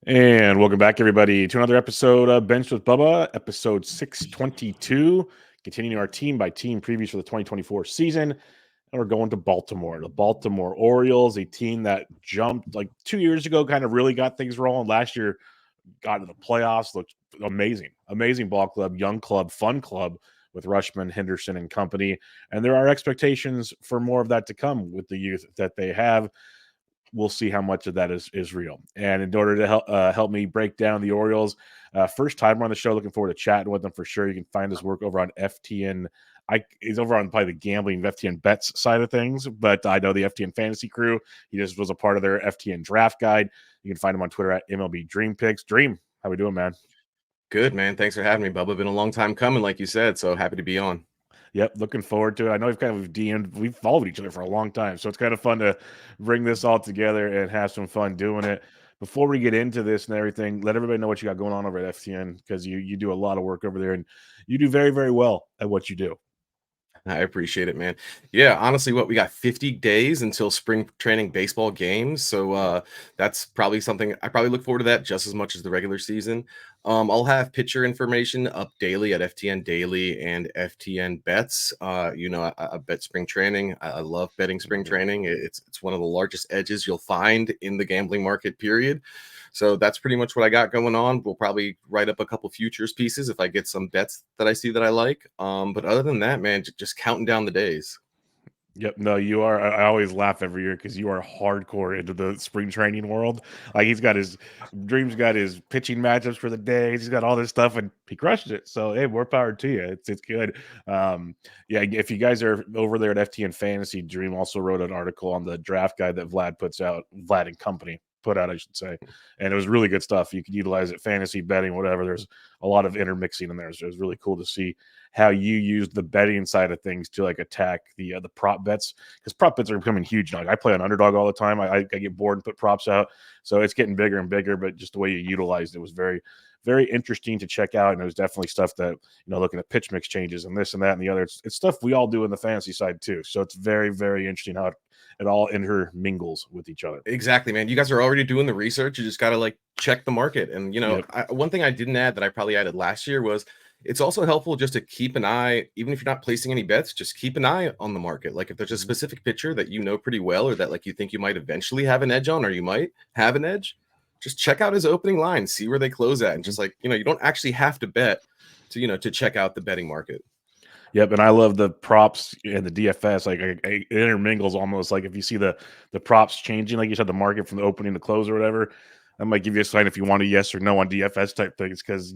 And welcome back, everybody, to another episode of Bench with Bubba, episode 622, continuing our team-by-team previews for the 2024 season. And we're going to Baltimore, the Baltimore Orioles, a team that jumped like 2 years ago, kind of really got things rolling. Last year, got into the playoffs, looked amazing. Amazing ball club, young club, fun club with Rutschman, Henderson, and company. And there are expectations for more of that to come with the youth that they have. We'll see how much of that is real. And in order to help me break down the Orioles, first time on the show, looking forward to chatting with them for sure. You can find his work over on FTN. He's over on probably the gambling FTN bets side of things, but I know the FTN fantasy crew. He just was a part of their FTN draft guide. You can find him on Twitter at MLB Dream Picks. Dream, how we doing, man? Good, man. Thanks for having me, Bubba. Been a long time coming, like you said, so happy to be on. Yep, looking forward to it. I know we've followed each other for a long time, so it's kind of fun to bring this all together and have some fun doing it. Before we get into this and everything, let everybody know what you got going on over at FTN because you do a lot of work over there and you do very, very well at what you do. I appreciate it, man. Yeah, honestly, we got 50 days until spring training baseball games. So that's probably something I probably look forward to that just as much as the regular season. I'll have pitcher information up daily at FTN Daily and FTN Bets. I bet spring training. I love betting spring training. It's one of the largest edges you'll find in the gambling market, period. So that's pretty much what I got going on. We'll probably write up a couple futures pieces if I get some bets that I see that I like. But other than that, man, just counting down the days. Yep. No, you are. I always laugh every year because you are hardcore into the spring training world. Like Dream's got his pitching matchups for the day. He's got all this stuff and he crushed it. So, hey, more power to you. It's good. Yeah, if you guys are over there at FTN Fantasy, Dream also wrote an article on the draft guide that Vlad and company put out, I should say. And it was really good stuff. You could utilize it, fantasy betting, whatever. There's a lot of intermixing in there. So it was really cool to see how you use the betting side of things to like attack the prop bets, because prop bets are becoming huge now. Like, I play on underdog all the time. I get bored and put props out, so it's getting bigger and bigger. But just the way you utilized it was very, very interesting to check out, and it was definitely stuff that, looking at pitch mix changes and this and that and the other. It's stuff we all do in the fantasy side too. So it's very, very interesting how it all intermingles with each other. Exactly, man. You guys are already doing the research. You just got to like check the market. And, Yep. one thing I didn't add that I probably added last year was it's also helpful just to keep an eye, even if you're not placing any bets, just keep an eye on the market. Like if there's a specific pitcher that you know pretty well, or that like you think you might eventually have an edge on, or you might have an edge, just check out his opening line, see where they close at. And just like, you don't actually have to bet to check out the betting market. Yep, and I love the props and the DFS. Like, it intermingles almost. Like if you see the props changing, like you said, the market from the opening to close or whatever, that might give you a sign if you want a yes or no on DFS type things. Because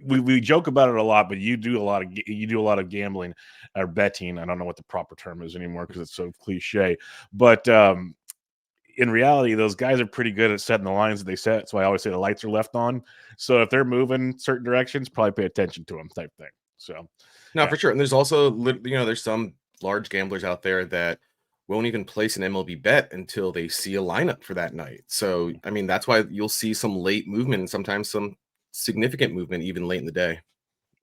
we joke about it a lot, but you do a lot of gambling or betting. I don't know what the proper term is anymore because it's so cliche. But in reality, those guys are pretty good at setting the lines that they set. That's why I always say the lights are left on. So if they're moving certain directions, probably pay attention to them type thing. So. No, Yeah. for sure. And there's also, there's some large gamblers out there that won't even place an MLB bet until they see a lineup for that night. So, I mean, that's why you'll see some late movement and sometimes some significant movement even late in the day.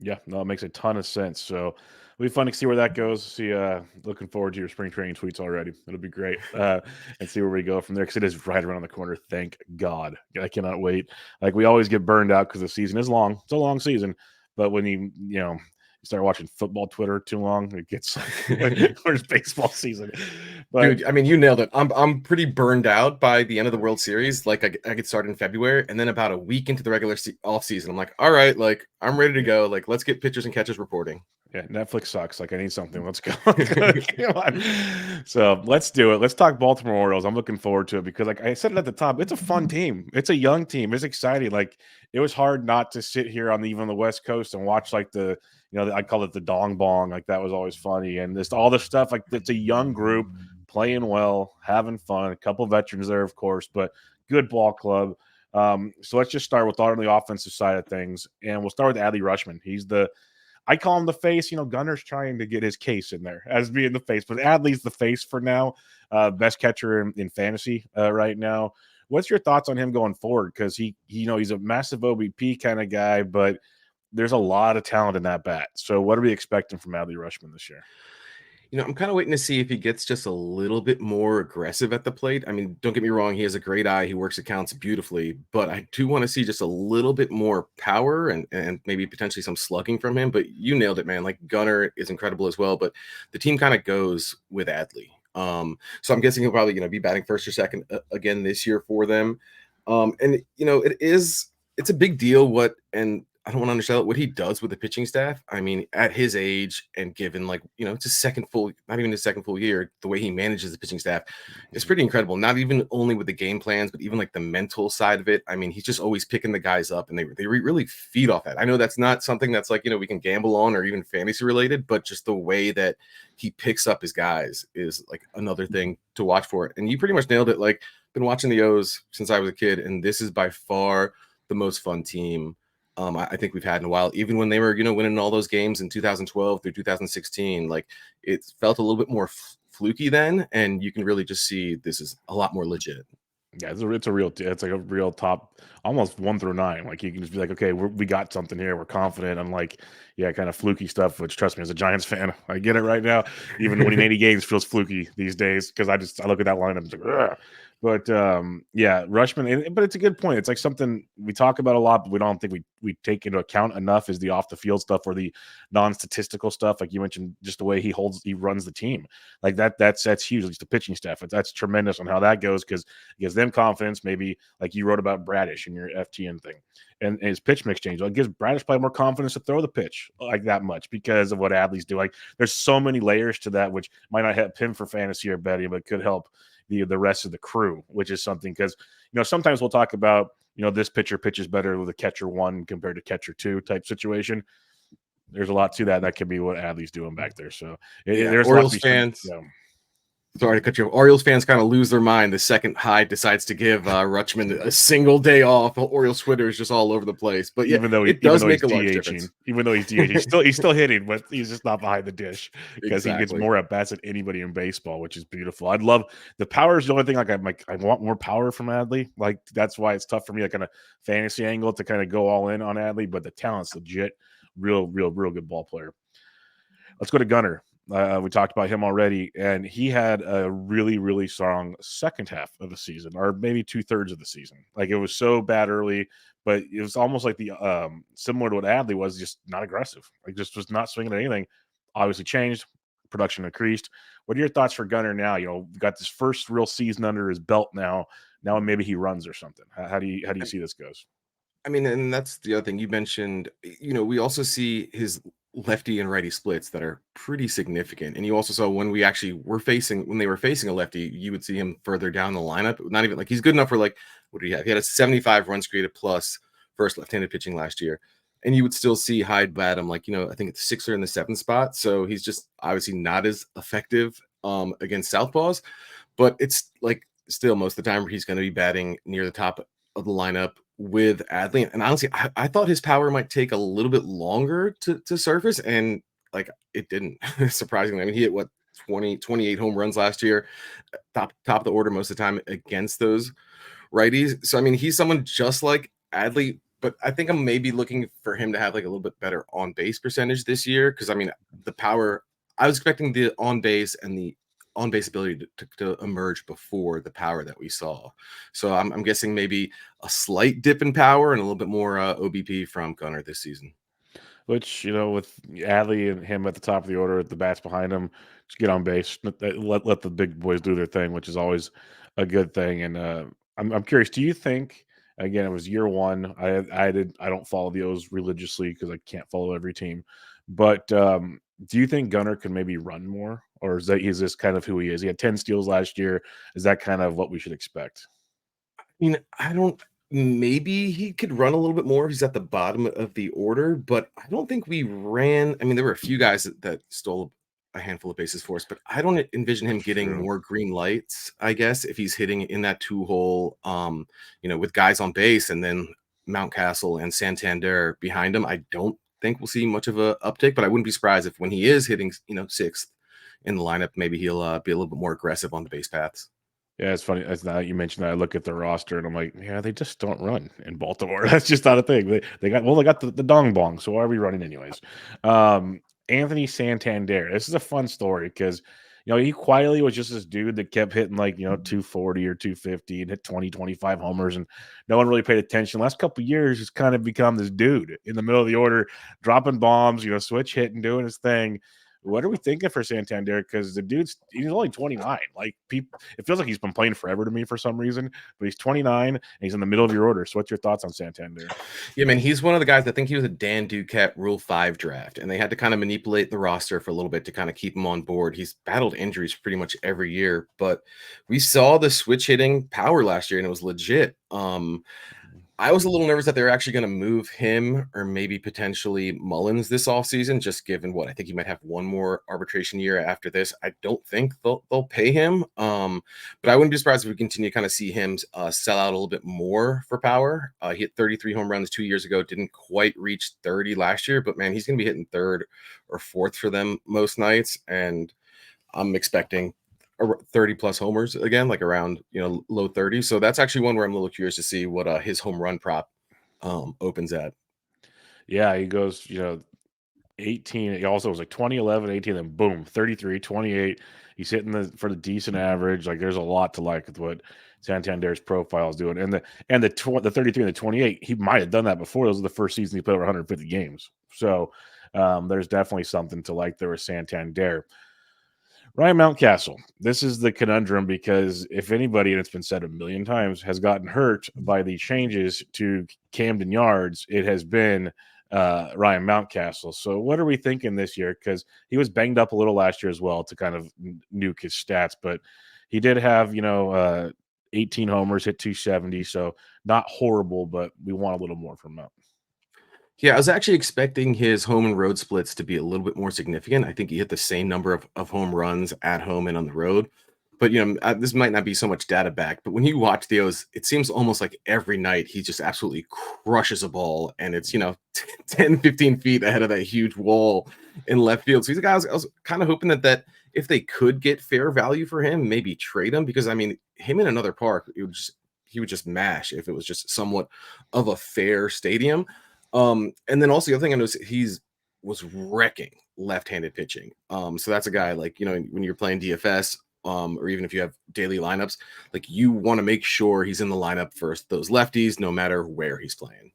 Yeah, no, it makes a ton of sense. So it'll be fun to see where that goes. See, looking forward to your spring training tweets already. It'll be great, and see where we go from there because it is right around the corner. Thank God, I cannot wait. Like, we always get burned out because the season is long. It's a long season, but when you start watching football Twitter too long, it gets like, where's baseball season? But Dude, I mean, you nailed it. I'm pretty burned out by the end of the World Series. Like I get started in February, and then about a week into the regular off season, I'm like, all right, like I'm ready to go. Like let's get pitchers and catchers reporting. yeah, Netflix sucks. Like, I need something. Let's go. Come on. So let's do it. Let's talk Baltimore Orioles. I'm looking forward to it because, like I said at the top, it's a fun team. It's a young team. It's exciting. Like, it was hard not to sit here on even the West Coast and watch like I call it the dong bong. Like, that was always funny. And this all this stuff. Like, it's a young group playing well, having fun. A couple veterans there, of course, but good ball club. So let's just start with on the offensive side of things, and we'll start with Adley Rutschman. I call him the face. Gunner's trying to get his case in there as being the face, but Adley's the face for now. Best catcher in fantasy right now. What's your thoughts on him going forward? Because he's a massive OBP kind of guy, but there's a lot of talent in that bat. So what are we expecting from Adley Rutschman this year? I'm kind of waiting to see if he gets just a little bit more aggressive at the plate. I mean, don't get me wrong, he has a great eye, he works accounts beautifully, but I do want to see just a little bit more power and maybe potentially some slugging from him. But you nailed it, man. Like Gunnar is incredible as well, but the team kind of goes with Adley. So I'm guessing he'll probably be batting first or second again this year for them. And it's a big deal what and I don't want to undersell it, what he does with the pitching staff. I mean, at his age and given it's his second full, not even his second full year, the way he manages the pitching staff is pretty incredible. Not even only with the game plans, but even like the mental side of it. I mean, he's just always picking the guys up and they really feed off that. I know that's not something that's we can gamble on or even fantasy related, but just the way that he picks up his guys is like another thing to watch for. And you pretty much nailed it. Like, been watching the O's since I was a kid, and this is by far the most fun team I think we've had in a while. Even when they were, winning all those games in 2012 through 2016, like it felt a little bit more fluky then, and you can really just see this is a lot more legit. Yeah, it's like a real top, almost 1 through 9. Like you can just be like, okay, we got something here. We're confident. Unlike, yeah, kind of fluky stuff. Which trust me, as a Giants fan, I get it right now. Even winning 80 games feels fluky these days because I look at that lineup and it's like, ugh. But yeah, Rushman. But it's a good point. It's like something we talk about a lot, but we don't think we take into account enough is the off the field stuff or the non-statistical stuff. Like you mentioned, just the way he runs the team. Like that's huge. At least the pitching staff. That's tremendous on how that goes because it gives them confidence. Maybe like you wrote about Bradish in your FTN thing, and his pitch mix change. Well, it gives Bradish probably more confidence to throw the pitch like that much because of what Adley's doing. Like there's so many layers to that, which might not help him for fantasy or betting, but could help the rest of the crew, which is something because sometimes we'll talk about this pitcher pitches better with a catcher 1 compared to catcher 2 type situation. There's a lot to that. That could be what Adley's doing back there. So there's a lot to Orioles be fans. Sorry to cut you off. Orioles fans kind of lose their mind the second Hyde decides to give Rutschman a single day off. Orioles Twitter is just all over the place. But yeah, it does make a large difference. Even though he's DHing, he's still hitting, but he's just not behind the dish because he gets more at bats than anybody in baseball, which is beautiful. I'd love the power is the only thing. Like I want more power from Adley. Like that's why it's tough for me, like kind of fantasy angle to kind of go all in on Adley. But the talent's legit, real good ball player. Let's go to Gunnar. We talked about him already, and he had a really, really strong second half of the season, or maybe 2/3 of the season. Like it was so bad early, but it was almost like the similar to what Adley was, just not aggressive. Like just was not swinging at anything. Obviously changed, production increased. What are your thoughts for Gunnar now? Got this first real season under his belt now. Now maybe he runs or something. How do you see this goes? I mean, and that's the other thing you mentioned. We also see his lefty and righty splits that are pretty significant. And you also saw when they were facing a lefty, you would see him further down the lineup. Not even like he's good enough for like, what do you have? He had a 75 runs created plus first left-handed pitching last year. And you would still see Hyde bat him like, I think it's 6th or in the 7th spot. So he's just obviously not as effective against southpaws, but it's like still most of the time he's going to be batting near the top of the lineup with Adley. And honestly, I thought his power might take a little bit longer to surface, and like it didn't. Surprisingly, I mean, he hit 28 home runs last year, top of the order most of the time against those righties. So I mean, he's someone just like Adley, but I think I'm maybe looking for him to have like a little bit better on base percentage this year because I mean, the power. I was expecting the on base and the on base ability to emerge before the power that we saw. So I'm guessing maybe a slight dip in power and a little bit more OBP from Gunnar this season. Which, with Adley and him at the top of the order, the bats behind him, just get on base. Let the big boys do their thing, which is always a good thing. And I'm curious, do you think, again, it was year 1. I don't follow the O's religiously because I can't follow every team. But do you think Gunnar can maybe run more? Or is this kind of who he is? He had 10 steals last year. Is that kind of what we should expect? I mean, I don't. Maybe he could run a little bit more. He's at the bottom of the order, but I don't think we ran. I mean, there were a few guys that stole a handful of bases for us, but I don't envision him getting more green lights. I guess if he's hitting in that 2-hole, with guys on base and then Mountcastle and Santander behind him, I don't think we'll see much of a uptick. But I wouldn't be surprised if when he is hitting, 6th in the lineup, maybe he'll be a little bit more aggressive on the base paths. Yeah, it's funny. Now that you mentioned that, I look at the roster and I'm like, yeah, they just don't run in Baltimore. That's just not a thing. They got the dong bong. So why are we running anyways? Anthony Santander. This is a fun story because, he quietly was just this dude that kept hitting 240 or 250 and hit 20, 25 homers, and no one really paid attention. Last couple of years, he's kind of become this dude in the middle of the order, dropping bombs, switch hitting, doing his thing. What are we thinking for Santander? Because he's only 29. Like, it feels like he's been playing forever to me for some reason, but he's 29 and he's in the middle of your order. So what's your thoughts on Santander? Yeah, man, he's one of the guys. I think he was a Dan Duquette Rule 5 draft, and they had to kind of manipulate the roster for a little bit to kind of keep him on board. He's battled injuries pretty much every year, but we saw the switch hitting power last year, and it was legit. I was a little nervous that they were actually going to move him or maybe potentially Mullins this offseason, just given what I think he might have one more arbitration year after this. I don't think they'll pay him. But I wouldn't be surprised if we continue to kind of see him sell out a little bit more for power. He hit 33 home runs 2 years ago, didn't quite reach 30 last year, but man, he's going to be hitting third or fourth for them most nights. And I'm expecting 30 plus homers again, like around low 30s. So that's actually one where I'm a little curious to see what his home run prop opens at. Yeah, he goes, 18. He also was like 2011, 18, then boom, 33, 28. He's hitting for the decent average. Like, there's a lot to like with what Santander's profile is doing. And the 33 and the 28, he might have done that before. Those are the first season he played over 150 games. So there's definitely something to like there with Santander. Ryan Mountcastle. This is the conundrum because if anybody, and it's been said a million times, has gotten hurt by the changes to Camden Yards, it has been Ryan Mountcastle. So what are we thinking this year? Because he was banged up a little last year as well to kind of nuke his stats, but he did have 18 homers, hit 270, so not horrible, but we want a little more from Mount. Yeah, I was actually expecting his home and road splits to be a little bit more significant. I think he hit the same number of home runs at home and on the road. But, this might not be so much data back, but when you watch the O's, it seems almost like every night he just absolutely crushes a ball and it's, 10, 15 feet ahead of that huge wall in left field. So he's a guy I was kind of hoping that if they could get fair value for him, maybe trade him because, I mean, him in another park, he would just mash if it was just somewhat of a fair stadium. And then also the other thing I noticed, was wrecking left-handed pitching. So that's a guy like, when you're playing DFS, or even if you have daily lineups, like you want to make sure he's in the lineup for those lefties, no matter where he's playing.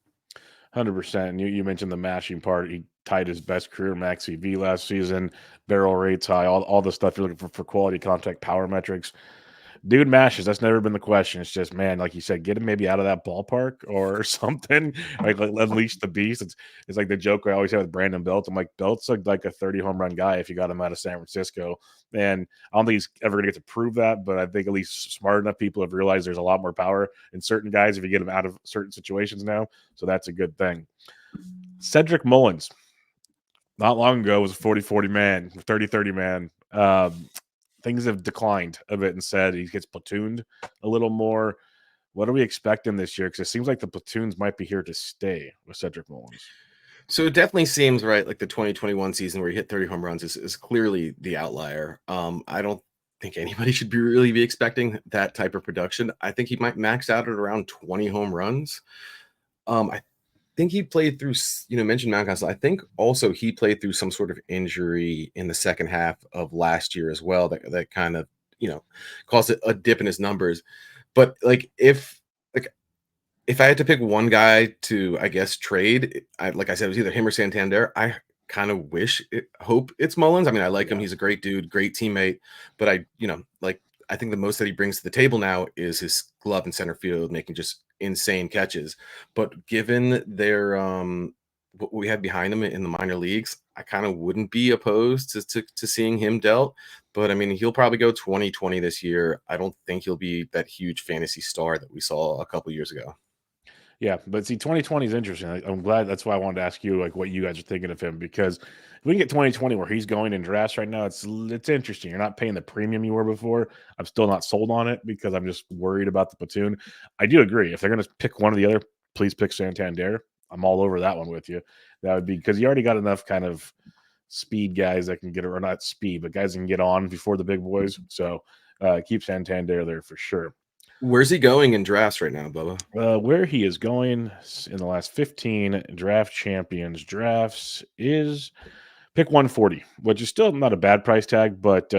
100%. You mentioned the mashing part. He tied his best career max EV last season, barrel rates high, all the stuff you're looking for quality contact power metrics. Dude mashes. That's never been the question. It's just, man, like you said, get him maybe out of that ballpark or something. Like unleash the beast. It's like the joke I always have with Brandon Belt. I'm like, Belt's like a 30 home run guy if you got him out of San Francisco. And I don't think he's ever going to get to prove that, but I think at least smart enough people have realized there's a lot more power in certain guys if you get them out of certain situations now. So that's a good thing. Cedric Mullins, not long ago, was a 40-40 man, 30-30 man. Things have declined a bit instead. He gets platooned a little more. What are we expecting this year? Because it seems like the platoons might be here to stay with Cedric Mullins. So it definitely seems right. Like the 2021 season where he hit 30 home runs is clearly the outlier. I don't think anybody should really be expecting that type of production. I think he might max out at around 20 home runs. I think he played through, mentioned Mountcastle. I think also he played through some sort of injury in the second half of last year as well. That kind of, caused a dip in his numbers. But if I had to pick one guy to, I guess, trade, like I said, it was either him or Santander. I kind of hope it's Mullins. I mean, I like him. He's a great dude, great teammate. But I think the most that he brings to the table now is his glove in center field, making just insane catches. But given their what we had behind him in the minor leagues, I kind of wouldn't be opposed to seeing him dealt. But I mean, he'll probably go 2020 this year. I don't think he'll be that huge fantasy star that we saw a couple years ago. Yeah, but see, 2020 is interesting. I'm glad that's why I wanted to ask you like what you guys are thinking of him because if we can get 2020 where he's going in drafts right now, it's interesting. You're not paying the premium you were before. I'm still not sold on it because I'm just worried about the platoon. I do agree. If they're going to pick one or the other, please pick Santander. I'm all over that one with you. That would be because you already got enough kind of speed guys that can get, or not speed, but guys that can get on before the big boys. So keep Santander there for sure. Where's he going in drafts right now, Bubba? Where he is going in the last 15 draft champions drafts is Pick 140, which is still not a bad price tag, but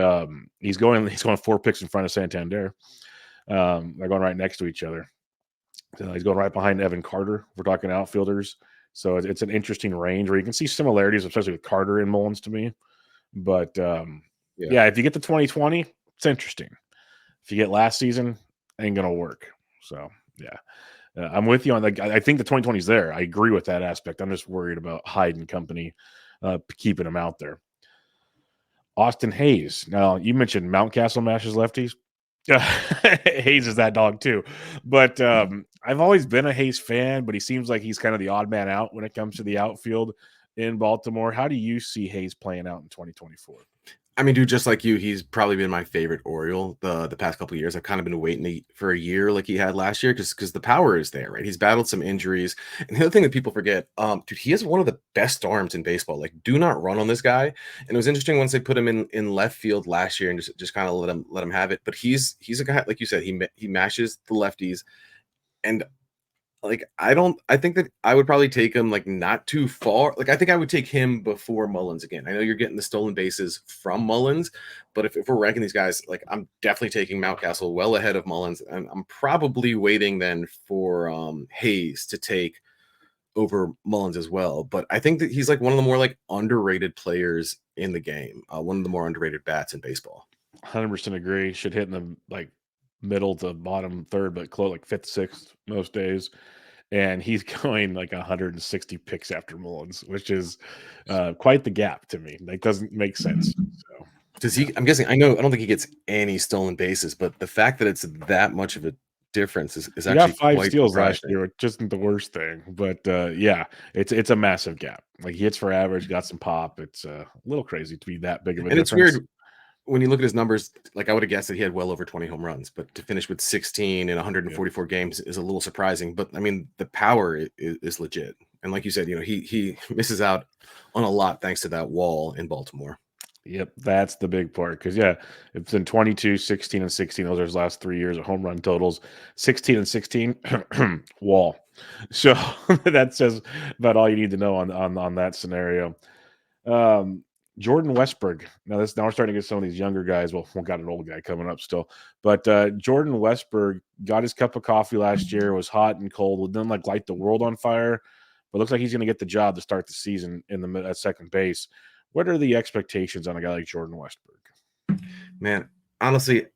he's going 4 picks in front of Santander. They're going right next to each other. So he's going right behind Evan Carter. We're talking outfielders. So it's an interesting range where you can see similarities, especially with Carter and Mullins to me. But Yeah. yeah, if you get the 2020, it's interesting. If you get last season, ain't gonna work. So yeah, I'm with you on like I think the 2020 is there. I agree with that aspect. I'm just worried about Hyde and company keeping him out there. Austin Hayes. Now you mentioned Mountcastle mashes lefties. Hayes is that dog too, but I've always been a Hayes fan. But he seems like he's kind of the odd man out when it comes to the outfield in Baltimore. How do you see Hayes playing out in 2024? I mean, dude, just like you, he's probably been my favorite Oriole the past couple of years. I've kind of been waiting for a year like he had last year because the power is there, right? He's battled some injuries, and the other thing that people forget, dude, he has one of the best arms in baseball. Like, do not run on this guy. And it was interesting once they put him in left field last year and just kind of let him have it. But he's a guy, like you said, he mashes the lefties, and like I think that I would probably take him like not too far. Like I think I would take him before Mullins again. I know you're getting the stolen bases from Mullins, but if we're ranking these guys, like I'm definitely taking Mountcastle well ahead of Mullins, and I'm probably waiting then for Hayes to take over Mullins as well. But I think that he's like one of the more like underrated players in the game, one of the more underrated bats in baseball. 100% agree. Should hit in the like middle to bottom third, but close like fifth, sixth most days. And he's going like 160 picks after Mullins, which is quite the gap to me. That doesn't make sense. So Does yeah, he? I'm guessing. I don't think he gets any stolen bases, but the fact that it's that much of a difference is he got actually 5 quite steals last surprising. year, which isn't the worst thing. But yeah, it's a massive gap. Like he hits for average, got some pop. It's a little crazy to be that big of a And it's difference. weird when you look at his numbers. Like I would have guessed that he had well over 20 home runs, but to finish with 16 in Yeah. 144 games is a little surprising. But I mean, the power is legit. And like you said, he misses out on a lot thanks to that wall in Baltimore. Yep, that's the big part. Because yeah, it's in 22, 16, and 16. Those are his last 3 years of home run totals. 16 and 16, wall. So that says about all you need to know on that scenario. Um, Jordan Westberg. Now we're starting to get some of these younger guys. Well, we got an old guy coming up still, but Jordan Westberg got his cup of coffee last year. Was hot and cold. Didn't like light the world on fire, but looks like he's going to get the job to start the season in at second base. What are the expectations on a guy like Jordan Westberg? Man, honestly,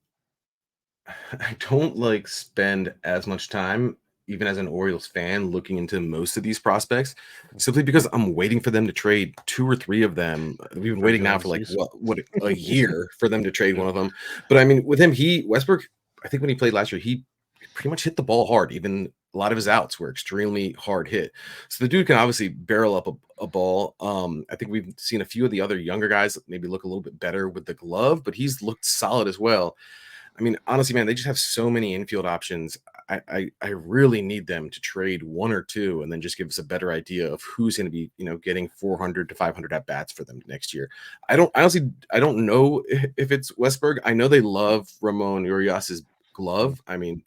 I don't like spend as much time, even as an Orioles fan, looking into most of these prospects, simply because I'm waiting for them to trade two or three of them. We've been For waiting now Dylan for like Cease? what a year for them to trade Yeah. one of them. But I mean, with him, Westbrook, I think when he played last year, he pretty much hit the ball hard. Even a lot of his outs were extremely hard hit. So the dude can obviously barrel up a ball. I think we've seen a few of the other younger guys maybe look a little bit better with the glove, but he's looked solid as well. I mean, honestly, man, they just have so many infield options. I really need them to trade one or two and then just give us a better idea of who's going to be, getting 400 to 500 at bats for them next year. I don't know if it's Westberg. I know they love Ramon Urias's glove. I mean,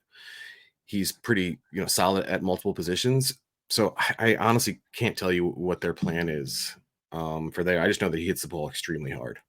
he's pretty, solid at multiple positions. So I honestly can't tell you what their plan is for there. I just know that he hits the ball extremely hard.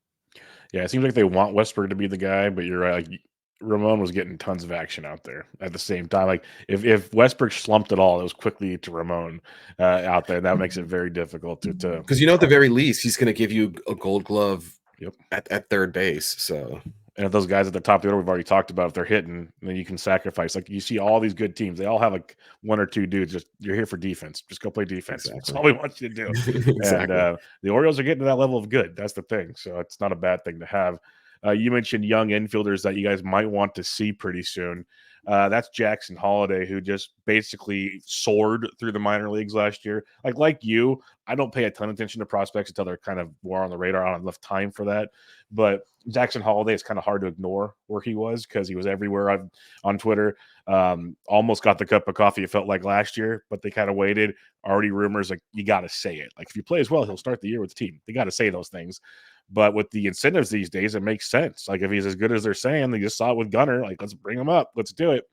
Yeah, it seems like they want Westberg to be the guy, but you're right. Like, Ramon was getting tons of action out there at the same time. Like if Westberg slumped at all, it was quickly to Ramon out there. That makes it very difficult to Because at the very least, he's going to give you a Gold Glove Yep. at third base. So And if those guys at the top of the order we've already talked about, if they're hitting, then you can sacrifice. Like you see all these good teams, they all have like one or two dudes. Just you're here for defense. Just go play defense. That's exactly, all we want you to do. And exactly. the Orioles are getting to that level of good. That's the thing. So it's not a bad thing to have. You mentioned young infielders that you guys might want to see pretty soon. That's Jackson Holliday, who just basically soared through the minor leagues last year. Like you, I don't pay a ton of attention to prospects until they're kind of more on the radar. I don't have enough time for that. But Jackson Holliday, it's kind of hard to ignore where he was because he was everywhere on Twitter. Almost got the cup of coffee, it felt like last year, but they kind of waited. Already rumors like you got to say it. Like if you play as well, he'll start the year with the team. They got to say those things. But with the incentives these days, it makes sense. Like if he's as good as they're saying, they just saw it with Gunnar. Like let's bring him up. Let's do it.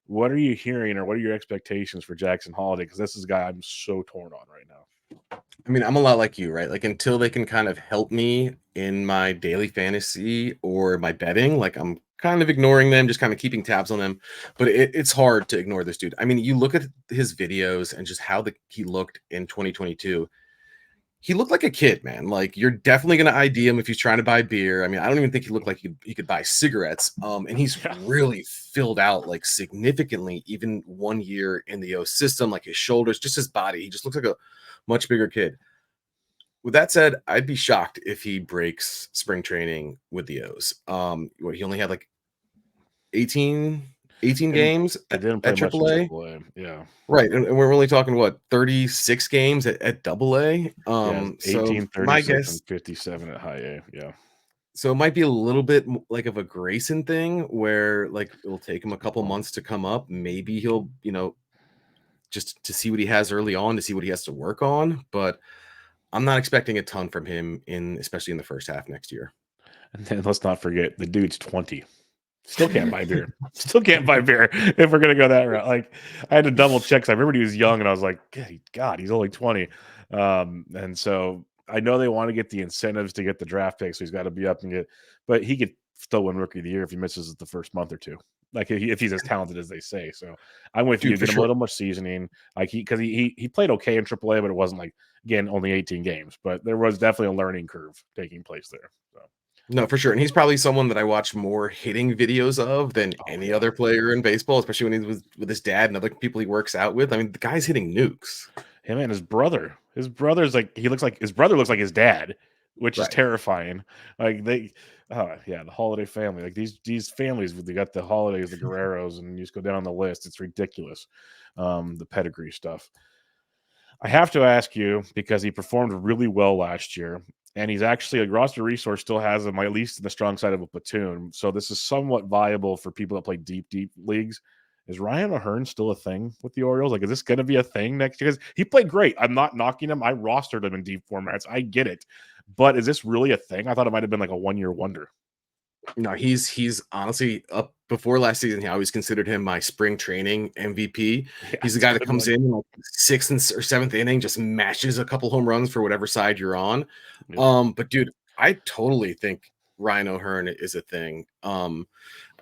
What are you hearing, or what are your expectations for Jackson Holliday? Because this is a guy I'm so torn on right now. I mean, I'm a lot like you, right? Like until they can kind of help me in my daily fantasy or my betting, like I'm kind of ignoring them, just kind of keeping tabs on them. But it's hard to ignore this dude. I mean, you look at his videos and just how he looked in 2022. He looked like a kid, man. Like you're definitely gonna ID him if he's trying to buy beer. I mean, I don't even think he looked like he could buy cigarettes. And he's Yeah. really filled out like significantly, even 1 year in the O system, like his shoulders, just his body. He just looks like a much bigger kid. With that said, I'd be shocked if he breaks spring training with the O's. What he only had like 18, 18 And games he didn't play at much in AAA. AAA. Yeah. Right, and we're only talking what 36 games at Double A. Yeah. So 18, my 36, guess, and 57 at high A. Yeah. so it might be a little bit like of a Grayson thing, where like it'll take him a couple Well, months to come up. Maybe he'll, just to see what he has early on, to see what he has to work on. But I'm not expecting a ton from him especially in the first half next year. and then let's not forget the dude's 20. Still can't buy beer. Still can't buy beer if we're gonna go that route. Like I had to double check because I remember he was young, and I was like, God, he's only 20. And so I know they want to get the incentives to get the draft pick, so he's got to be up and get. But he could still win Rookie of the Year if he misses the first month or two. Like if he's as talented as they say. So I'm with you. Dude, for Get him a sure. little more seasoning. Like he played okay in AAA, but it wasn't like again only 18 games. But there was definitely a learning curve taking place there. So No, for sure. And he's probably someone that I watch more hitting videos of than oh any yeah. other player in baseball, especially when he was with his dad and other people he works out with. I mean, the guy's hitting nukes. Him and his brother. His brother's like he looks like his brother looks like his dad, which is Right. terrifying. Like they, yeah, the Holiday family. Like these families, they got the Holidays, the Guerreros, and you just go down the list. It's ridiculous. The pedigree stuff. I have to ask you because he performed really well last year, and he's actually a roster resource still has him at least in the strong side of a platoon. So this is somewhat viable for people that play deep leagues. Is Ryan O'Hearn still a thing with the Orioles? Like, is this going to be a thing next year? Because he played great. I'm not knocking him. I rostered him in deep formats. I get it, but is this really a thing? I thought it might have been like a 1 year wonder. No, he's honestly up before last season. I always considered him my spring training MVP. Yeah, He's the it's a guy that good comes one. in like sixth or seventh inning, just mashes a couple home runs for whatever side you're on. Yeah. But dude, I totally think Ryan O'Hearn is a thing. I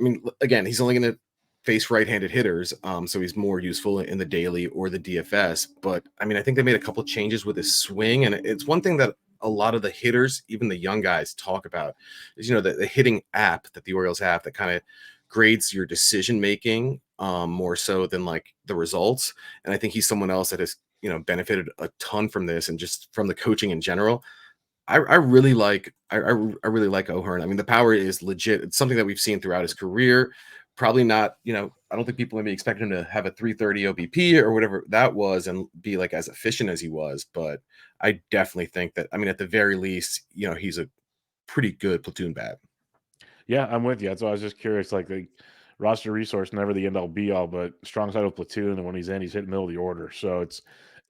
mean, again, he's only going to face right-handed hitters, so he's more useful in the daily or the DFS. But I mean, I think they made a couple changes with his swing, and it's one thing that a lot of the hitters, even the young guys, talk about is the hitting app that the Orioles have that kind of grades your decision making more so than like the results. And I think he's someone else that has benefited a ton from this and just from the coaching in general. I really like I really like O'Hearn. I mean, the power is legit. It's something that we've seen throughout his career. Probably not, I don't think people maybe expect him to have a 330 OBP or whatever that was and be like as efficient as he was. But I definitely think that, I mean, at the very least, he's a pretty good platoon bat. Yeah, I'm with you. That's why I was just curious. Like the roster resource, never the end all be all, but strong side of platoon, and when he's in, he's hitting middle of the order. So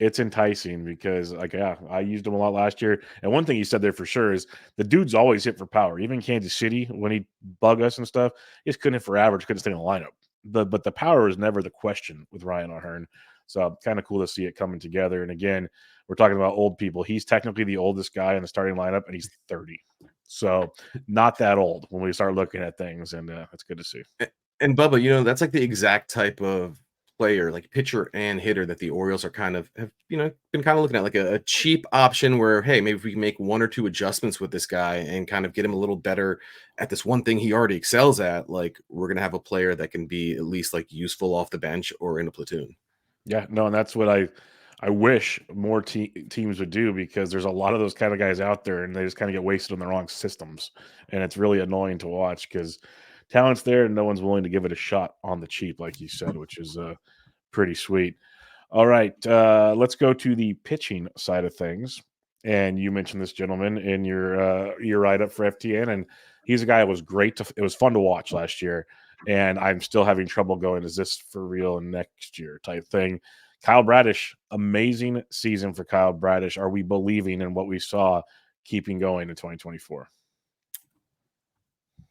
it's enticing because like yeah, I used him a lot last year. And one thing he said there for sure is the dude's always hit for power. Even Kansas City when he bug us and stuff, he just couldn't hit for average, couldn't stay in the lineup. But the power is never the question with Ryan O'Hearn. So kind of cool to see it coming together. And again, we're talking about old people. He's technically the oldest guy in the starting lineup, and he's 30. So not that old when we start looking at things, and it's good to see. And Bubba, that's like the exact type of player, like pitcher and hitter that the Orioles are kind of have, been kind of looking at like a cheap option where, hey, maybe if we can make one or two adjustments with this guy and kind of get him a little better at this one thing he already excels at, like we're gonna have a player that can be at least like useful off the bench or in a platoon. Yeah, no, and that's what I wish more teams would do because there's a lot of those kind of guys out there, and they just kind of get wasted on the wrong systems, and it's really annoying to watch because talent's there and no one's willing to give it a shot on the cheap, like you said, which is pretty sweet. All right, let's go to the pitching side of things. And you mentioned this gentleman in your write up for FTN, and he's a guy that was great. It was fun to watch last year, and I'm still having trouble going. Is this for real next year type thing? Kyle Bradish, amazing season for Kyle Bradish. Are we believing in what we saw keeping going in 2024?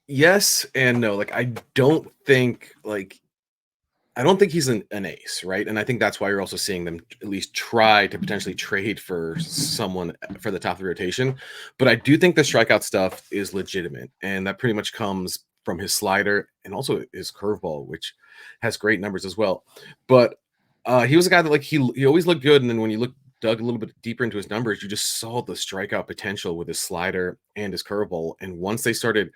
Yes and no. Like I don't think like I don't think he's an ace, right? And I think that's why you're also seeing them at least try to potentially trade for someone for the top of the rotation. But I do think the strikeout stuff is legitimate, and that pretty much comes from his slider and also his curveball, which has great numbers as well. But he was a guy that like he always looked good, and then when you dug a little bit deeper into his numbers, you just saw the strikeout potential with his slider and his curveball. And once they started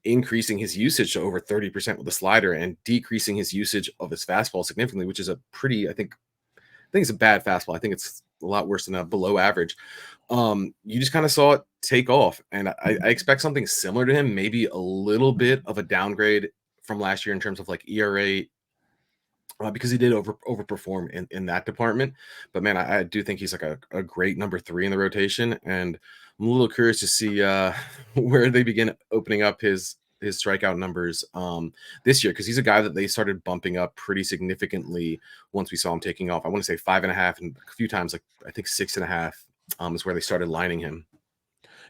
increasing his usage to over 30% with the slider and decreasing his usage of his fastball significantly, which is a pretty, I think it's a bad fastball. I think it's a lot worse than a below average. You just kind of saw it take off. And I expect something similar to him, maybe a little bit of a downgrade from last year in terms of like ERA, because he did overperform in that department. But man, I do think he's like a great number 3 in the rotation, and I'm a little curious to see where they begin opening up his strikeout numbers this year, because he's a guy that they started bumping up pretty significantly once we saw him taking off. I want to say 5.5, and a few times like I think 6.5 is where they started lining him.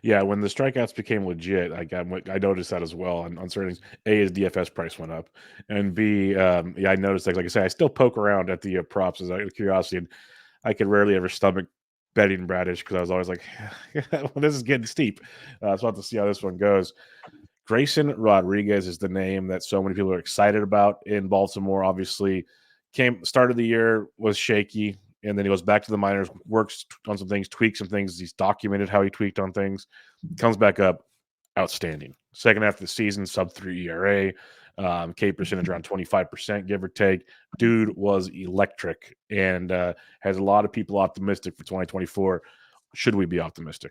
Yeah, when the strikeouts became legit, I noticed that as well. On certain things, A, his DFS price went up, and B, yeah, I noticed like I said, I still poke around at the props as out of curiosity, and I could rarely ever stomach betting Bradish because I was always like, well, this is getting steep. So I'll have to see how this one goes. Grayson Rodriguez is the name that so many people are excited about in Baltimore. Obviously, came started the year was shaky, and then he goes back to the minors, works on some things, tweaks some things. He's documented how he tweaked on things. Comes back up, outstanding. Second half of the season, sub 3 ERA, K percentage around 25%, give or take. Dude was electric, and has a lot of people optimistic for 2024. Should we be optimistic?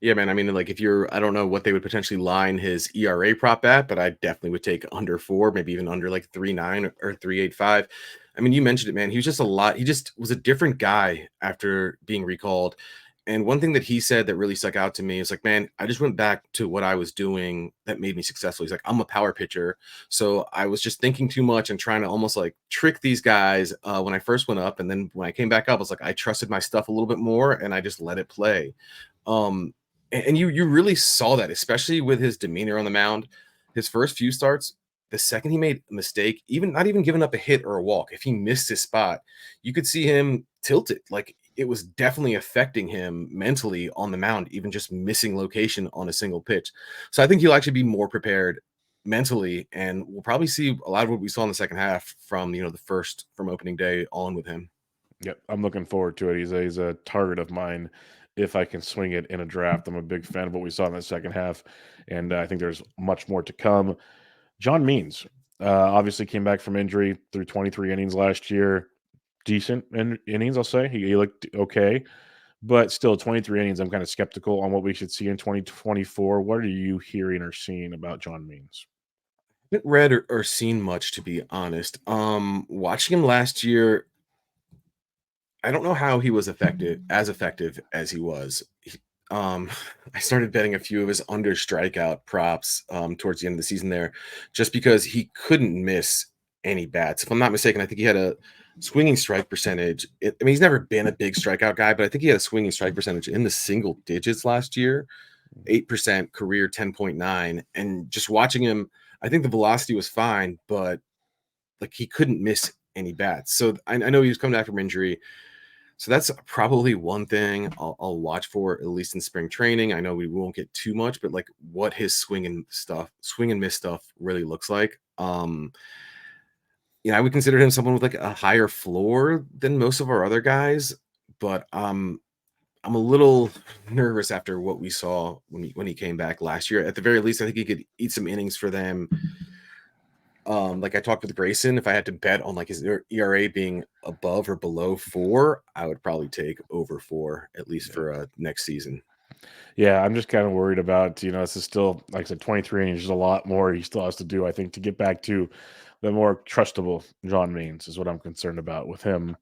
Yeah, man. I mean, like if you're, I don't know what they would potentially line his ERA prop at, but I definitely would take under 4, maybe even under like 3.9 or 3.85. I mean, you mentioned it, man. He was just a lot. He just was a different guy after being recalled. And one thing that he said that really stuck out to me is like, man, I just went back to what I was doing that made me successful. He's like, I'm a power pitcher. So I was just thinking too much and trying to almost like trick these guys when I first went up. And then when I came back up, I was like, I trusted my stuff a little bit more and I just let it play. And you really saw that, especially with his demeanor on the mound. His first few starts, the second he made a mistake, even not even giving up a hit or a walk, if he missed his spot, you could see him tilted. Like it was definitely affecting him mentally on the mound, even just missing location on a single pitch. So I think he'll actually be more prepared mentally, and we'll probably see a lot of what we saw in the second half from the first from opening day on with him. Yep, I'm looking forward to it. He's a target of mine if I can swing it in a draft. I'm a big fan of what we saw in the second half, and I think there's much more to come. John Means obviously came back from injury through 23 innings last year. Decent innings, I'll say. He looked okay, but still 23 innings. I'm kind of skeptical on what we should see in 2024. What are you hearing or seeing about John Means? Haven't read or seen much, to be honest. Watching him last year, I don't know how he was effective as he was. I started betting a few of his under strikeout props towards the end of the season there, just because he couldn't miss any bats. If I'm not mistaken, I think he had a swinging strike percentage. I mean, he's never been a big strikeout guy, but I think he had a swinging strike percentage in the single digits last year, 8% career 10.9. And just watching him, I think the velocity was fine, but like he couldn't miss any bats. So I know he was coming back from injury. So that's probably one thing I'll watch for, at least in spring training. I know we won't get too much, but like what his swing and miss stuff really looks like. I would consider him someone with like a higher floor than most of our other guys, but I'm a little nervous after what we saw when he came back last year. At the very least, I think he could eat some innings for them. Like I talked with Grayson, if I had to bet on like his ERA being above or below 4, I would probably take over 4 at least Yeah. for next season. Yeah, I'm just kind of worried about, this is still, like I said, 23 innings. There's a lot more he still has to do, I think, to get back to the more trustable John Means is what I'm concerned about with him.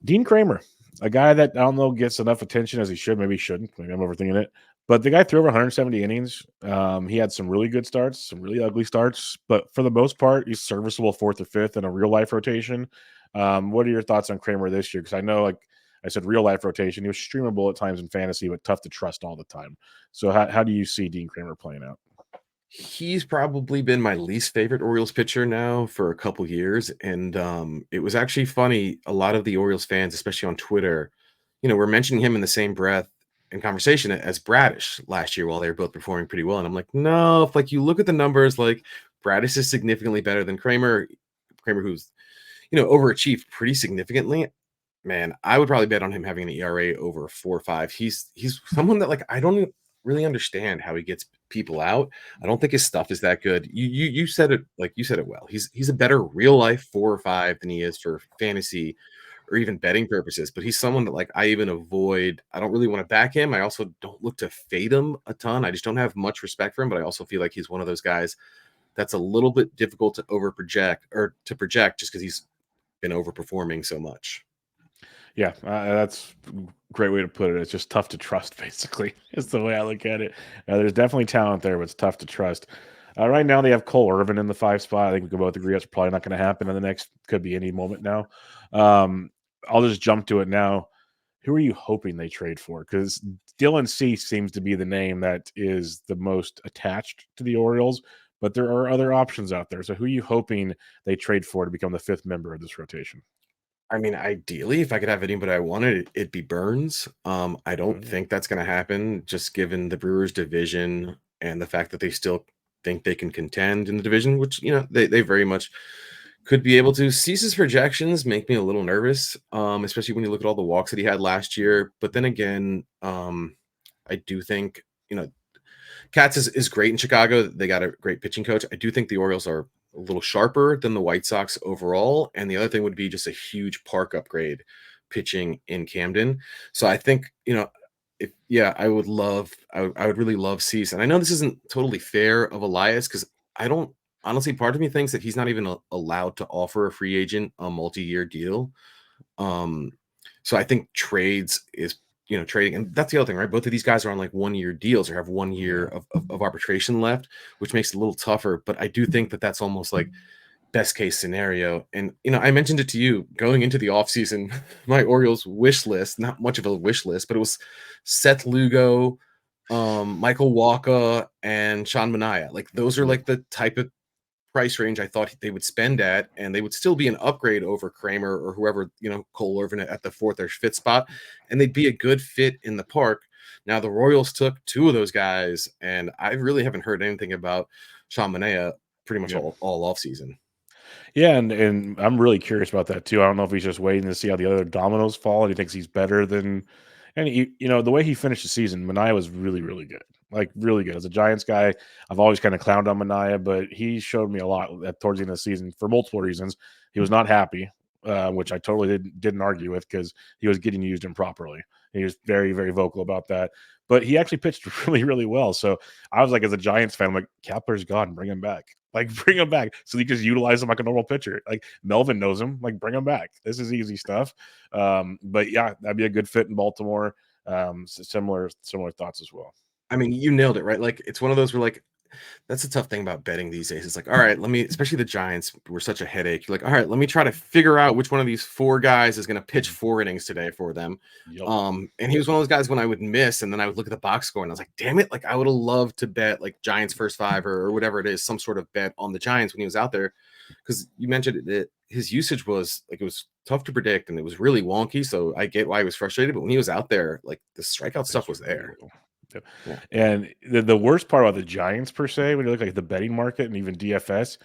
Dean Kramer, a guy that I don't know gets enough attention as he should. Maybe he shouldn't. Maybe I'm overthinking it. But the guy threw over 170 innings. He had some really good starts, some really ugly starts, but for the most part, he's serviceable fourth or fifth in a real life rotation. What are your thoughts on Kramer this year? Because I know, like I said, real life rotation. He was streamable at times in fantasy, but tough to trust all the time. So how do you see Dean Kramer playing out? He's probably been my least favorite Orioles pitcher now for a couple years, and, it was actually funny, a lot of the Orioles fans, especially on Twitter, were mentioning him in the same breath in conversation as Bradish last year while they were both performing pretty well, and I'm like, "No, if, like, you look at the numbers, like, Bradish is significantly better than Kramer who's, overachieved pretty significantly. Man, I would probably bet on him having an ERA over 4 or 5. He's someone that, like, I don't really understand how he gets people out. I don't think his stuff is that good. You said it, like, you said it well. He's a better real life 4 or 5 than he is for fantasy or even betting purposes, but he's someone that, like, I even avoid. I don't really wanna back him. I also don't look to fade him a ton. I just don't have much respect for him, but I also feel like he's one of those guys that's a little bit difficult to over project or to project just because he's been overperforming so much. Yeah, that's a great way to put it. It's just tough to trust, basically, is the way I look at it. There's definitely talent there, but it's tough to trust. Right now, they have Cole Irvin in the 5 spot. I think we can both agree that's probably not going to happen in the next, could be any moment now. Um, I'll just jump to it now. Who are you hoping they trade for? Because Dylan Cease seems to be the name that is the most attached to the Orioles, but there are other options out there. So who are you hoping they trade for to become the fifth member of this rotation? I mean, ideally, if I could have anybody I wanted, it'd be Burns. I don't Mm, think that's going to happen, just given the Brewers' division and the fact that they still think they can contend in the division, which they very much could be able to. Cease's projections make me a little nervous, especially when you look at all the walks that he had last year. But then again, I do think Katz is great in Chicago. They got a great pitching coach. I do think the Orioles are a little sharper than the White Sox overall. And the other thing would be just a huge park upgrade pitching in Camden. So I think, if yeah, I would really love Cease. And I know this isn't totally fair of Elias because I don't honestly, part of me thinks that he's not even allowed to offer a free agent a multi-year deal. Um, so I think trades is trading, and that's the other thing, right? Both of these guys are on like 1 year deals or have 1 year yeah. of arbitration left, which makes it a little tougher. But I do think that that's almost like best case scenario. And I mentioned it to you going into the offseason, my Orioles wish list, not much of a wish list, but it was Seth Lugo, Michael Walker, and Sean Manaea. Like those are Yep. like the type of price range I thought they would spend at, and they would still be an upgrade over Kramer or whoever, Cole Irvin at the fourth or fifth spot, and they'd be a good fit in the park. Now the Royals took two of those guys, and I really haven't heard anything about Sean Manaea pretty much Yep. all off season. Yeah, and I'm really curious about that too. I don't know if he's just waiting to see how the other dominoes fall, and he thinks he's better than. And the way he finished the season, Mania was really, really good. Like really good. As a Giants guy, I've always kind of clowned on Mania, but he showed me a lot towards the end of the season for multiple reasons. He was not happy, which I totally didn't argue with because he was getting used improperly. He was very, very vocal about that. But he actually pitched really, really well. So I was like, as a Giants fan, I'm like, Kepler's gone, bring him back. Like, bring him back so you just utilize him like a normal pitcher. Like Melvin knows him. Like, bring him back. This is easy stuff. But yeah, that'd be a good fit in Baltimore. Similar thoughts as well. I mean, you nailed it, right? Like it's one of those where like that's the tough thing about betting these days. It's like, all right, let me, especially the Giants were such a headache. You're like, all right, let me try to figure out which one of these four guys is going to pitch Mhm. 4 innings today for them. Yep. And he was one of those guys when I would miss, and then I would look at the box score and I was like, damn it, like I would have loved to bet like Giants first five or whatever it is, some sort of bet on the Giants when he was out there. Because you mentioned it, his usage was like it was tough to predict and it was really wonky. So I get why he was frustrated, but when he was out there, like the strikeout stuff Pitched was really there. well. Yep. Yeah. And the worst part about the Giants per se, when you look like the betting market and even DFS,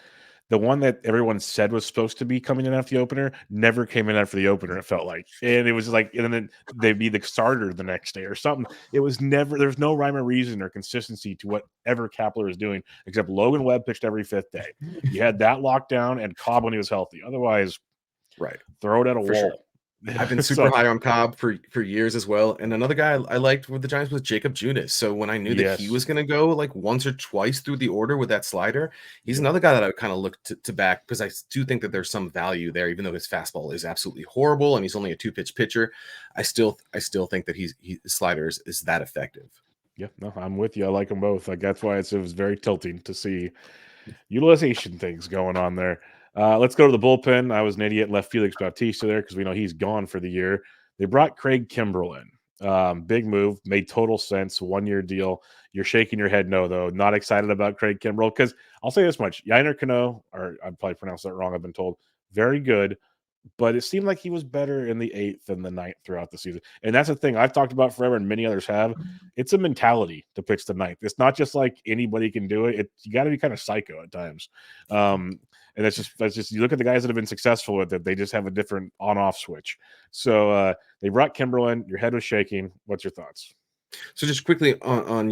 the one that everyone said was supposed to be coming in after the opener never came in after the opener. It felt like, and it was like, and then they'd be the starter the next day or something. It was never. There's no rhyme or reason or consistency to whatever Kapler is doing, except Logan Webb pitched every fifth day. You had that lockdown and Cobb when he was healthy. Otherwise, Right. throw it at a For sure. wall. I've been super So high on Cobb for years as well. And another guy I liked with the Giants was Jacob Junis. So when I knew that he yes, was going to go like once or twice through the order with that slider, he's yep, another guy that I would kind of look to back because I do think that there's some value there, even though his fastball is absolutely horrible and he's only a 2 pitch pitcher. I still think that his sliders is that effective. yeah. No, I'm with you. I like them both. Like that's why it was very tilting to see utilization things going on there. Let's go to the bullpen. I was an idiot, left Felix Bautista there because we know he's gone for the year. They brought Craig Kimbrell in. Big move, made total sense. 1-year deal. You're shaking your head no, though. Not excited about Craig Kimbrell because I'll say this much: Yainer Cano, or I probably pronounced that wrong. I've been told very good, but it seemed like he was better in the 8th than the 9th throughout the season. And that's the thing I've talked about forever, and many others have. It's a mentality to pitch the 9th. It's not just like anybody can do it. You got to be kind of psycho at times. And that's just you look at the guys that have been successful with it; they just have a different on-off switch. So they brought Kimbrel in. Your head was shaking. What's your thoughts? So just quickly on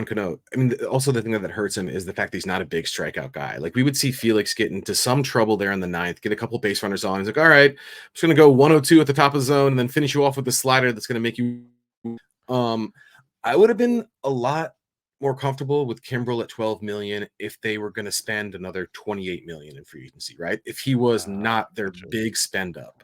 Cano. I mean, also the thing that hurts him is the fact that he's not a big strikeout guy. Like we would see Felix get into some trouble there in the 9th, get a couple base runners on. He's like, all right, I'm just gonna go 102 at the top of the zone and then finish you off with the slider that's gonna make you. I would have been a lot more comfortable with Kimbrel at 12 million if they were going to spend another 28 million in free agency, right? If he was not their Gotcha. big spend up.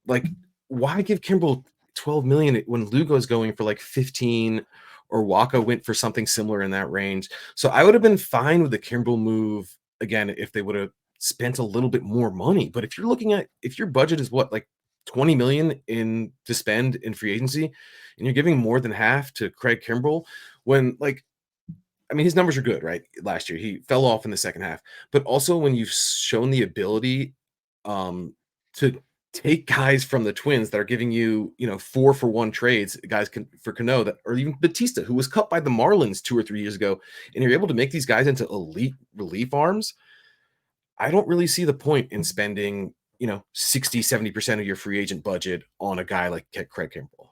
Like why give Kimbrel 12 million when Lugo's going for like 15 or Waka went for something similar in that range. So I would have been fine with the Kimbrel move again if they would have spent a little bit more money. But if you're looking at if your budget is what like 20 million in to spend in free agency and you're giving more than half to Craig Kimbrel when like I mean his numbers are good, right? Last year he fell off in the second half, but also when you've shown the ability to take guys from the Twins that are giving you, 4-for-1 trades, guys can for Cano that or even Batista who was cut by the Marlins 2 or 3 years ago and you're able to make these guys into elite relief arms. I don't really see the point in spending 60-70% of your free agent budget on a guy like Craig Kimbrel.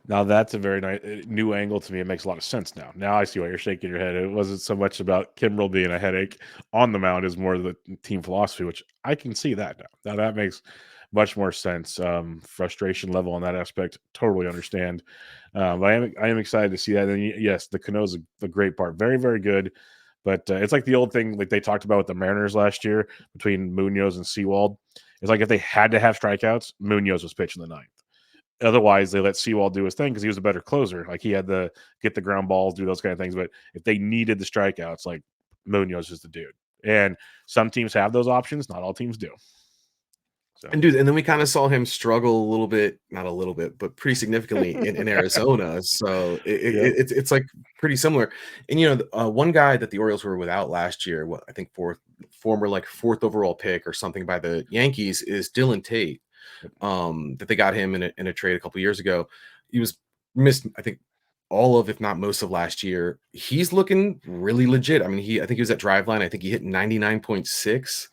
Now that's a very nice new angle to me. It makes a lot of sense now. Now I see why you're shaking your head. It wasn't so much about Kimbrel being a headache on the mound; is more the team philosophy, which I can see that now. Now that makes much more sense. Frustration level on that aspect, totally understand. But I am excited to see that. And yes, the Cano's a great part, very very good. But it's like the old thing, like they talked about with the Mariners last year between Munoz and Sewald. It's like if they had to have strikeouts, Munoz was pitching the ninth. Otherwise, they let Sewald do his thing because he was a better closer. Like he had to get the ground balls, do those kind of things. But if they needed the strikeouts, like Munoz is the dude. And some teams have those options. Not all teams do. So And dude, and then we kind of saw him struggle a little bit, not a little bit, but pretty significantly in Arizona. So yeah. it's like pretty similar. And one guy that the Orioles were without last year, what I think former like 4th overall pick or something by the Yankees is Dylan Tate. That they got him in a trade a couple years ago. He was missed, I think, all of, if not most of last year. He's looking really legit. I mean, I think he was at Driveline. I think he hit 99.6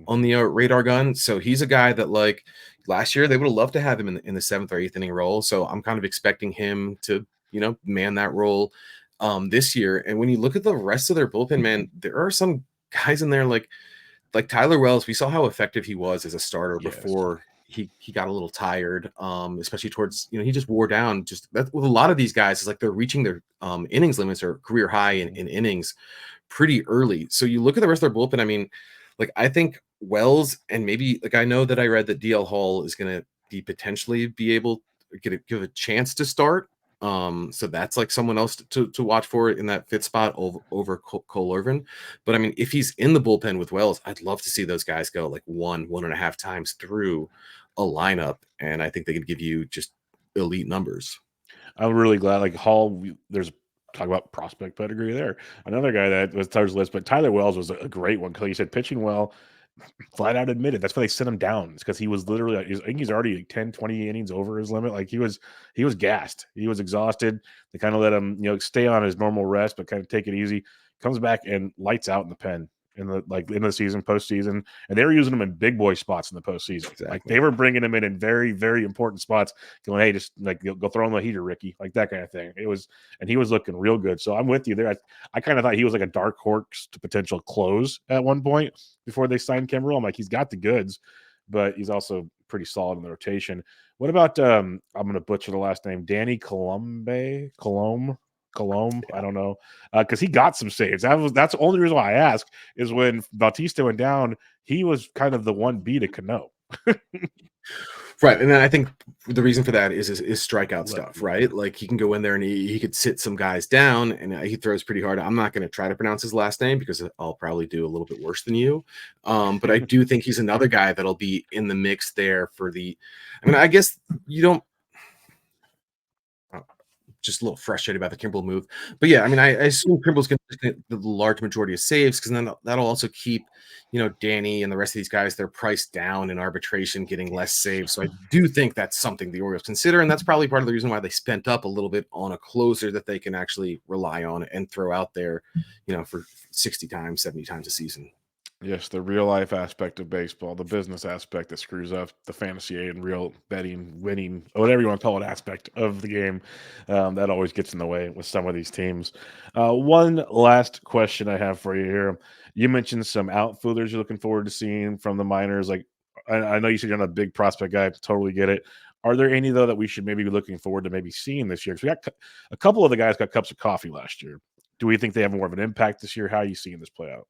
on the radar gun. So he's a guy that like last year they would have loved to have him in the 7th or 8th inning role. So I'm kind of expecting him to, man that role this year. And when you look at the rest of their bullpen, man, there are some guys in there like Tyler Wells. We saw how effective he was as a starter Yes. before he got a little tired, especially towards he just wore down. Just that with a lot of these guys, it's like they're reaching their innings limits or career high in innings pretty early. So you look at the rest of their bullpen. I mean, like I think Wells and maybe like I know that I read that DL Hall is going to be potentially be able to give a chance to start. So that's like someone else to watch for in that 5th spot over Cole Irvin. But I mean, if he's in the bullpen with Wells, I'd love to see those guys go like 1.5 times through a lineup, and I think they could give you just elite numbers. I'm really glad. Like Hall, there's talk about prospect pedigree there. Another guy that was Tyler's list, but Tyler Wells was a great one because he said pitching well, flat out admitted that's why they sent him down. It's because he was literally I think he's already like 10 20 innings over his limit. Like he was gassed, he was exhausted. They kind of let him stay on his normal rest but kind of take it easy. Comes back and lights out in the pen in the end of the season, postseason. And they were using him in big boy spots in the postseason. Like Exactly. they were bringing him in very very important spots, going, hey, just like go throw him the heater, Ricky, like that kind of thing. It was, and he was looking real good. So I'm with you there. I kind of thought he was like a dark horse to potential close at one point before they signed Kimbrel. I'm like, he's got the goods, but he's also pretty solid in the rotation. What about I'm gonna butcher the last name, Danny Colombe? I don't know, because he got some saves. That's the only reason why I ask is when Bautista went down, he was kind of the 1B to Cano. Right, and then I think the reason for that is strikeout stuff, Lefty, right? Like he can go in there and he could sit some guys down, and he throws pretty hard. I'm not going to try to pronounce his last name because I'll probably do a little bit worse than you. But I do think he's another guy that'll be in the mix there for the. I mean, I guess you don't. just a little frustrated about the Kimbrel move. But yeah, I mean, I assume Kimbrel's going to get the large majority of saves because then that'll also keep, Danny and the rest of these guys, they're priced down in arbitration, getting less saves. So I do think that's something the Orioles consider, and that's probably part of the reason why they spent up a little bit on a closer that they can actually rely on and throw out there, for 60 times, 70 times a season. Yes, the real life aspect of baseball, the business aspect that screws up the fantasy and real betting, winning, whatever you want to call it, aspect of the game. That always gets in the way with some of these teams. One last question I have for you here. You mentioned some outfielders you're looking forward to seeing from the minors. Like, I know you said you're not a big prospect guy, totally get it. Are there any, though, that we should maybe be looking forward to maybe seeing this year? Because we got a couple of the guys got cups of coffee last year. Do we think they have more of an impact this year? How are you seeing this play out?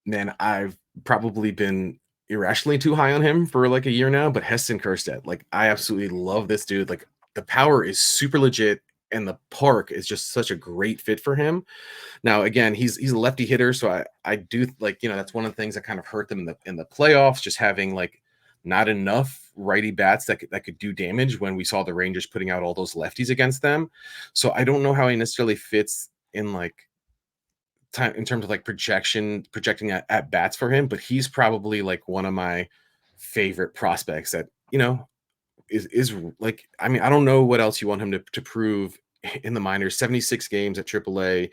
Man, I've probably been irrationally too high on him for like a year now, but Heston Kjerstad, like I absolutely love this dude. Like the power is super legit and the park is just such a great fit for him. Now, again, he's a lefty hitter, so I do like, that's one of the things that kind of hurt them in the playoffs, just having like not enough righty bats that could do damage when we saw the Rangers putting out all those lefties against them. So I don't know how he necessarily fits in like time in terms of like projecting at bats for him, but he's probably like one of my favorite prospects that is like, I mean, I don't know what else you want him to prove in the minors. 76 games at AAA,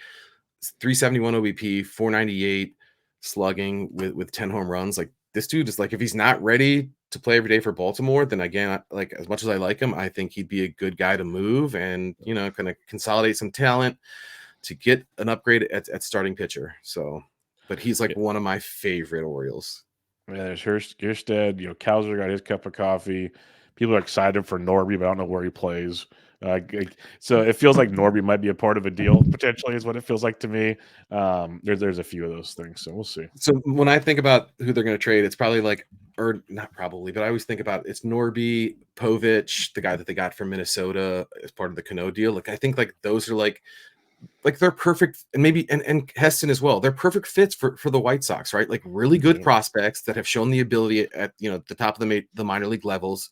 371 OBP, 498 slugging with 10 home runs. Like this dude is like, if he's not ready to play every day for Baltimore, then again, like as much as I like him, I think he'd be a good guy to move and kind of consolidate some talent to get an upgrade at starting pitcher. So, but he's like one of my favorite Orioles. Yeah, there's Hirstead. Kowser got his cup of coffee. People are excited for Norby, but I don't know where he plays. So it feels like Norby might be a part of a deal potentially, is what it feels like to me. There's a few of those things, so we'll see. So when I think about who they're going to trade, it's probably like, or not probably, but I always think about it's Norby, Povich, the guy that they got from Minnesota as part of the Cano deal. Like I think like those are like they're perfect, and maybe and Heston as well. They're perfect fits for the White Sox, right? Like really good prospects that have shown the ability at the top of the minor league levels,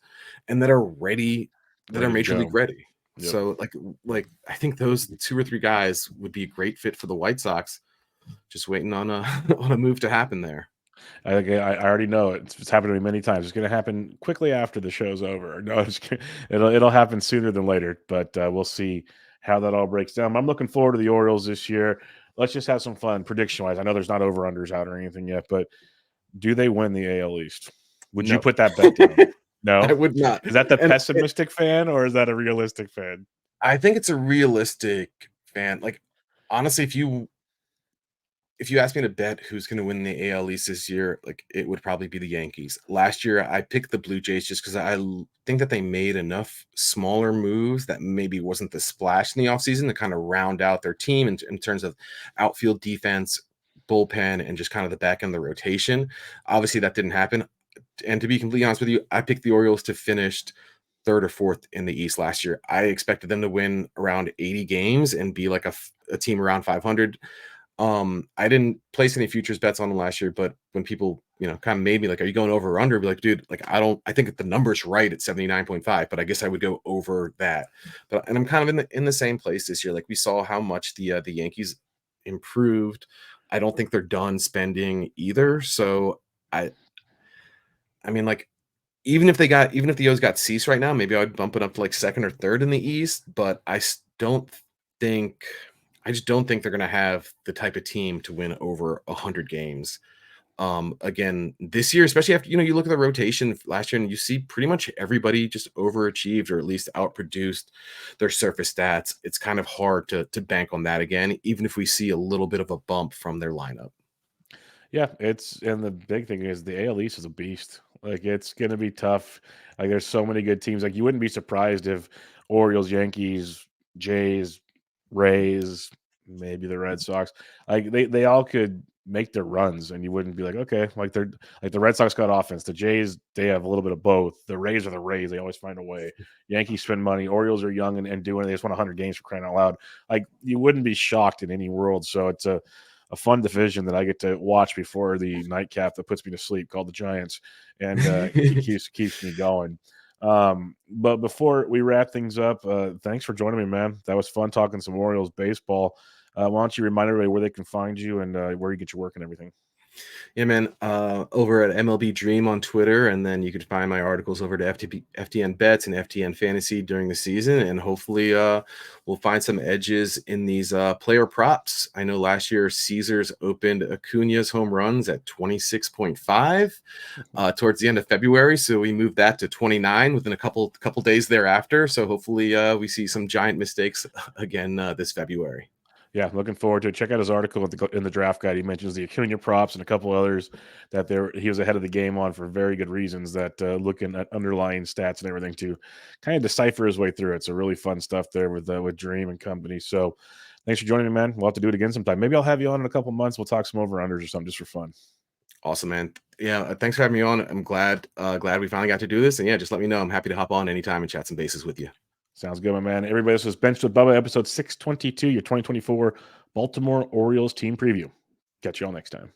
and that are ready, that are Ready to major league go. ready. Yep. So like I think those two or three guys would be a great fit for the White Sox. Just waiting on a on a move to happen there. I already know it. It's happened to me many times. It's going to happen quickly after the show's over. No, it'll happen sooner than later, but we'll see how that all breaks down. I'm looking forward to the Orioles this year. Let's just have some fun prediction wise. I know there's not over unders out or anything yet, but do they win the AL East? Would you No, put that bet down? I No. would not. Is that the And pessimistic fan or is that a realistic fan? I think it's a realistic fan. Like honestly, if you ask me to bet who's going to win the AL East this year, like it would probably be the Yankees. Last year, I picked the Blue Jays just because think that they made enough smaller moves that maybe wasn't the splash in the offseason to kind of round out their team in terms of outfield defense, bullpen, and just kind of the back end of the rotation. Obviously, that didn't happen. And to be completely honest with you, I picked the Orioles to finish third or fourth in the East last year. I expected them to win around 80 games and be like a team around 500. I didn't place any futures bets on them last year, but when people, kind of made me like, are you going over or under? I'd be like, dude, like, I think the number's right at 79.5, but I guess I would go over that. And I'm kind of in the same place this year. Like we saw how much the Yankees improved. I don't think they're done spending either. So I mean, like, even if the O's got Cease right now, maybe I would bump it up to like second or third in the East, but don't think I just don't think they're going to have the type of team to win over 100 games. Again, this year, especially after, you look at the rotation last year and you see pretty much everybody just overachieved or at least outproduced their surface stats. It's kind of hard to bank on that again, even if we see a little bit of a bump from their lineup. Yeah, and the big thing is the AL East is a beast. Like it's gonna be tough. Like there's so many good teams. Like you wouldn't be surprised if Orioles, Yankees, Jays, Rays, maybe the Red Sox, like they all could make their runs, and you wouldn't be like, okay, like they're like the Red Sox got offense. The Jays, they have a little bit of both. The Rays are the Rays. They always find a way. Yankees spend money. Orioles are young and doing. They just won 100 games for crying out loud. Like you wouldn't be shocked in any world. So it's a fun division that I get to watch before the nightcap that puts me to sleep called the Giants, and keeps me going. But before we wrap things up, thanks for joining me, man. That was fun talking some Orioles baseball. Why don't you remind everybody where they can find you and where you get your work and everything? Yeah, man. Over at MLB Dream on Twitter, and then you can find my articles over to FTN Bets and FTN Fantasy during the season, and hopefully, we'll find some edges in these player props. I know last year Caesars opened Acuna's home runs at 26.5 towards the end of February, so we moved that to 29 within a couple days thereafter. So hopefully, we see some giant mistakes again this February. Yeah, looking forward to it. Check out his article in the draft guide. He mentions the Acuna props and a couple others that he was ahead of the game on for very good reasons. That looking at underlying stats and everything to kind of decipher his way through it. So really fun stuff there with Dream and company. So thanks for joining me, man. We'll have to do it again sometime. Maybe I'll have you on in a couple months. We'll talk some over unders or something just for fun. Awesome, man. Yeah, thanks for having me on. I'm glad we finally got to do this. And yeah, just let me know. I'm happy to hop on anytime and chat some bases with you. Sounds good, my man. Everybody, this was Benched with Bubba, episode 622, your 2024 Baltimore Orioles team preview. Catch you all next time.